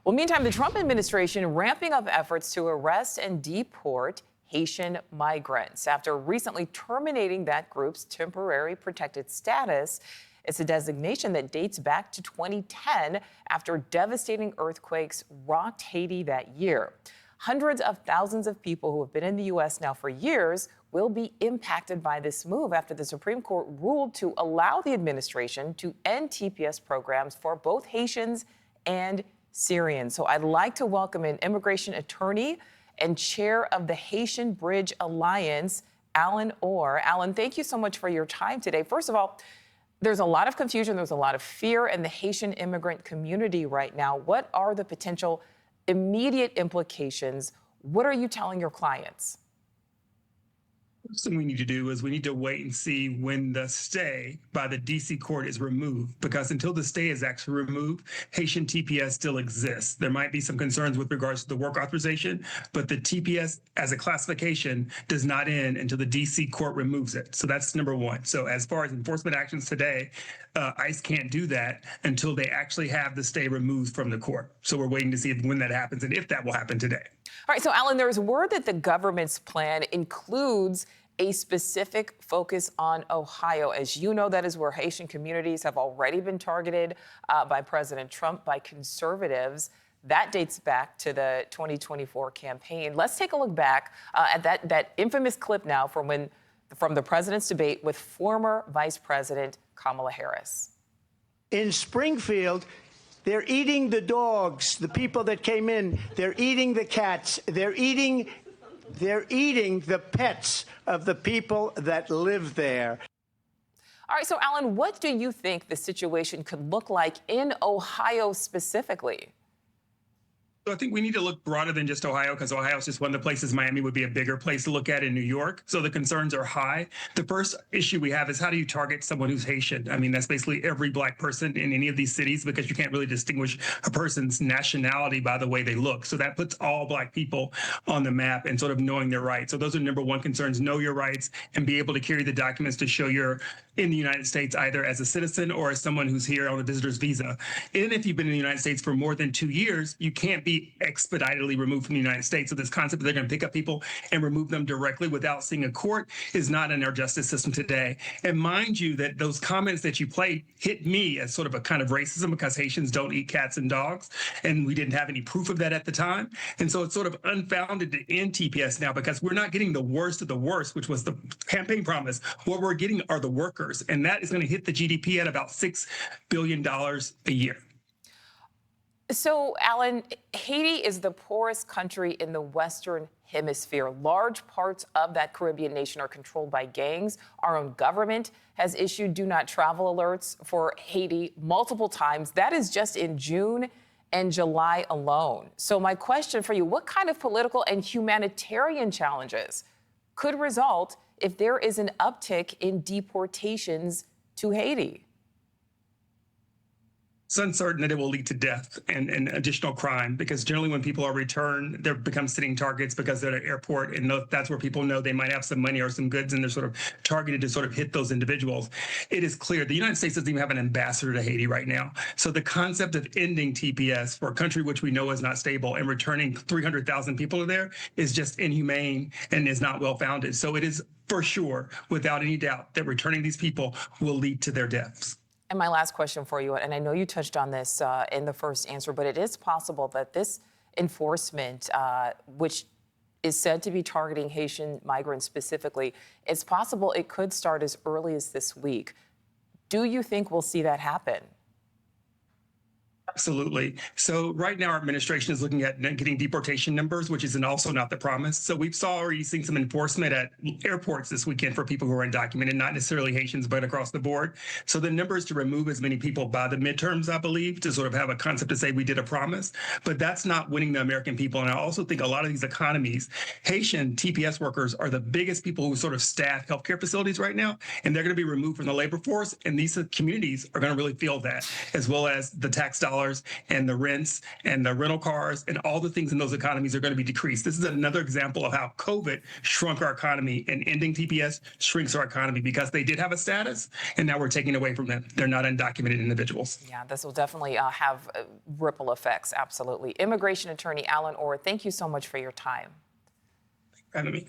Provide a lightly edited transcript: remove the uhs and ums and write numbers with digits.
Well, meantime, the Trump administration ramping up efforts to arrest and deport Haitian migrants after recently terminating that group's temporary protected status. It's a designation that dates back to 2010 after devastating earthquakes rocked Haiti that year. Hundreds of thousands of people who have been in the U.S. now for years will be impacted by this move after the Supreme Court ruled to allow the administration to end TPS programs for both Haitians and Syrians. So I'd like to welcome an immigration attorney and chair of the Haitian Bridge Alliance, Alan Orr. Alan, thank you so much for your time today. First of all, there's a lot of confusion, there's a lot of fear in the Haitian immigrant community right now. What are the potential immediate implications? What are you telling your clients? First thing we need to do is we need to wait and see when the stay by the D.C. court is removed, because until the stay is actually removed, Haitian TPS still exists. There might be some concerns with regards to the work authorization, but the TPS as a classification does not end until the D.C. court removes it. So that's number one. So as far as enforcement actions today, ICE can't do that until they actually have the stay removed from the court. So we're waiting to see when that happens and if that will happen today. All right, so Alan, there's word that the government's plan includes a specific focus on Ohio. As you know, that is where Haitian communities have already been targeted by President Trump, by conservatives. That dates back to the 2024 campaign. Let's take a look back at that infamous clip now from the president's debate with former Vice President Kamala Harris. In Springfield, they're eating the dogs, the people that came in. They're eating the cats. They're eating the pets of the people that live there. All right, so Alan, what do you think the situation could look like in Ohio specifically? So I think we need to look broader than just Ohio, because Ohio is just one of the places. Miami would be a bigger place to look at in New York. So the concerns are high. The first issue we have is, how do you target someone who's Haitian? I mean, that's basically every Black person in any of these cities, because you can't really distinguish a person's nationality by the way they look. So that puts all Black people on the map and sort of knowing their rights. So those are number one concerns: know your rights and be able to carry the documents to show you're in the United States, either as a citizen or as someone who's here on a visitor's visa. And if you've been in the United States for more than 2 years, you can't be expeditedly removed from the United States. So this concept that they're going to pick up people and remove them directly without seeing a court is not in our justice system today. And mind you that those comments that you played hit me as sort of a kind of racism, because Haitians don't eat cats and dogs, and we didn't have any proof of that at the time. And so it's sort of unfounded to end TPS now, because we're not getting the worst of the worst, which was the campaign promise. What we're getting are the workers, and that is going to hit the GDP at about $6 billion a year. So, Alan, Haiti is the poorest country in the Western Hemisphere. Large parts of that Caribbean nation are controlled by gangs. Our own government has issued do not travel alerts for Haiti multiple times. That is just in June and July alone. So my question for you, what kind of political and humanitarian challenges could result if there is an uptick in deportations to Haiti? It's uncertain that it will lead to death and additional crime, because generally when people are returned, they become sitting targets because they're at an airport, and that's where people know they might have some money or some goods, and they're sort of targeted to sort of hit those individuals. It is clear the United States doesn't even have an ambassador to Haiti right now. So the concept of ending TPS for a country which we know is not stable and returning 300,000 people there is just inhumane and is not well-founded. So it is for sure, without any doubt, that returning these people will lead to their deaths. And my last question for you, and I know you touched on this in the first answer, but it is possible that this enforcement, which is said to be targeting Haitian migrants specifically, it's possible it could start as early as this week. Do you think we'll see that happen? Absolutely. So right now, our administration is looking at getting deportation numbers, which is also not the promise. So we've already seen some enforcement at airports this weekend for people who are undocumented, not necessarily Haitians, but across the board. So the number is to remove as many people by the midterms, I believe, to sort of have a concept to say we did a promise. But that's not winning the American people. And I also think a lot of these economies, Haitian TPS workers are the biggest people who sort of staff healthcare facilities right now, and they're going to be removed from the labor force. And these communities are going to really feel that, as well as the tax dollars dollars, and the rents and the rental cars and all the things in those economies are going to be decreased. This is another example of how COVID shrunk our economy, and ending TPS shrinks our economy because they did have a status, and now we're taking away from them. They're not undocumented individuals. Yeah, this will definitely have ripple effects, absolutely. Immigration attorney Alan Orr, thank you so much for your time. Thanks for having me.